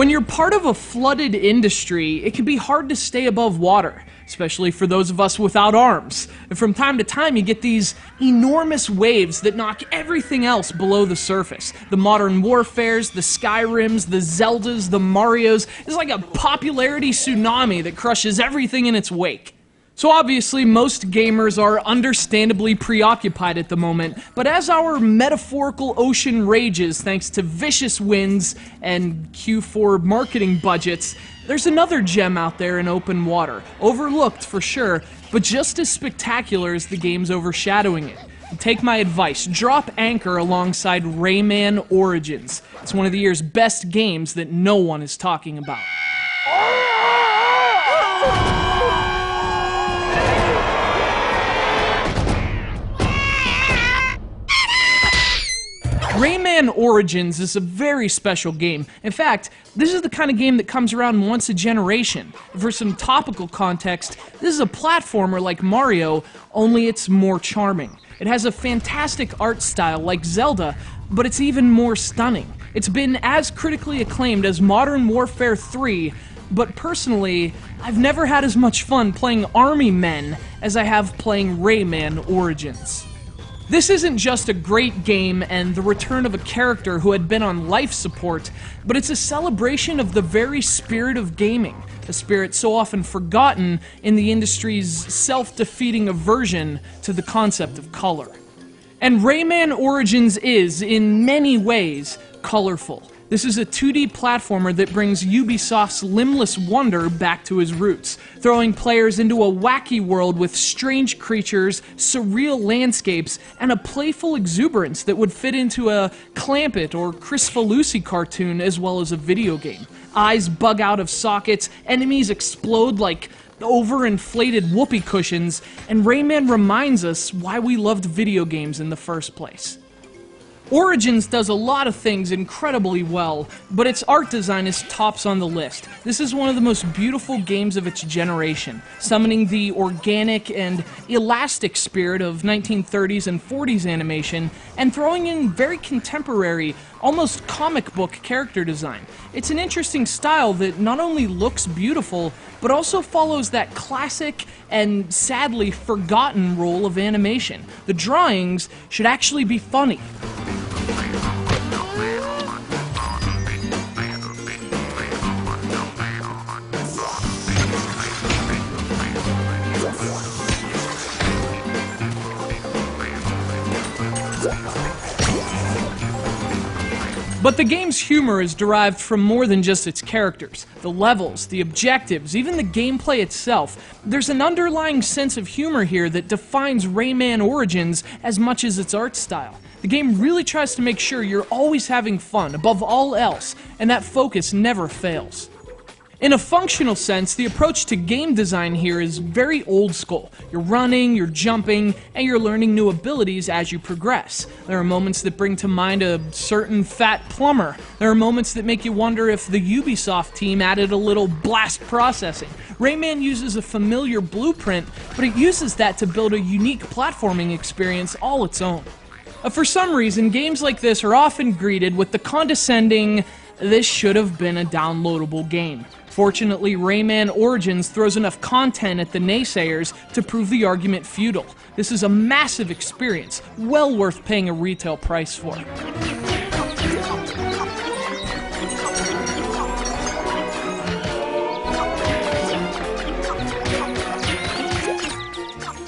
When you're part of a flooded industry, it can be hard to stay above water, especially for those of us without arms. And from time to time, you get these enormous waves that knock everything else below the surface. The Modern Warfares, the Skyrims, the Zeldas, the Marios. It's like a popularity tsunami that crushes everything in its wake. So obviously, most gamers are understandably preoccupied at the moment, but as our metaphorical ocean rages thanks to vicious winds and Q4 marketing budgets, there's another gem out there in open water, overlooked for sure, but just as spectacular as the games overshadowing it. Take my advice, drop anchor alongside Rayman Origins. It's one of the year's best games that no one is talking about. Rayman Origins is a very special game. In fact, this is the kind of game that comes around once a generation. For some topical context, this is a platformer like Mario, only it's more charming. It has a fantastic art style like Zelda, but it's even more stunning. It's been as critically acclaimed as Modern Warfare 3, but personally, I've never had as much fun playing Army Men as I have playing Rayman Origins. This isn't just a great game and the return of a character who had been on life support, but it's a celebration of the very spirit of gaming, a spirit so often forgotten in the industry's self-defeating aversion to the concept of color. And Rayman Origins is, in many ways, colorful. This is a 2D platformer that brings Ubisoft's limbless wonder back to his roots, throwing players into a wacky world with strange creatures, surreal landscapes, and a playful exuberance that would fit into a Clampett or Chris Falusi cartoon as well as a video game. Eyes bug out of sockets, enemies explode like overinflated whoopee cushions, and Rayman reminds us why we loved video games in the first place. Origins does a lot of things incredibly well, but its art design is tops on the list. This is one of the most beautiful games of its generation, summoning the organic and elastic spirit of 1930s and 40s animation, and throwing in very contemporary, almost comic book character design. It's an interesting style that not only looks beautiful, but also follows that classic and sadly forgotten role of animation. The drawings should actually be funny. But the game's humor is derived from more than just its characters. The levels, the objectives, even the gameplay itself. There's an underlying sense of humor here that defines Rayman Origins as much as its art style. The game really tries to make sure you're always having fun, above all else, and that focus never fails. In a functional sense, the approach to game design here is very old school. You're running, you're jumping, and you're learning new abilities as you progress. There are moments that bring to mind a certain fat plumber. There are moments that make you wonder if the Ubisoft team added a little blast processing. Rayman uses a familiar blueprint, but it uses that to build a unique platforming experience all its own. For some reason, games like this are often greeted with the condescending, "This should have been a downloadable game." Fortunately, Rayman Origins throws enough content at the naysayers to prove the argument futile. This is a massive experience, well worth paying a retail price for.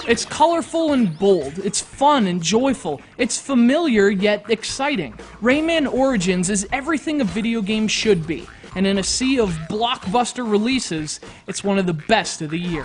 It's colorful and bold, it's fun and joyful, it's familiar yet exciting. Rayman Origins is everything a video game should be, and in a sea of blockbuster releases, it's one of the best of the year.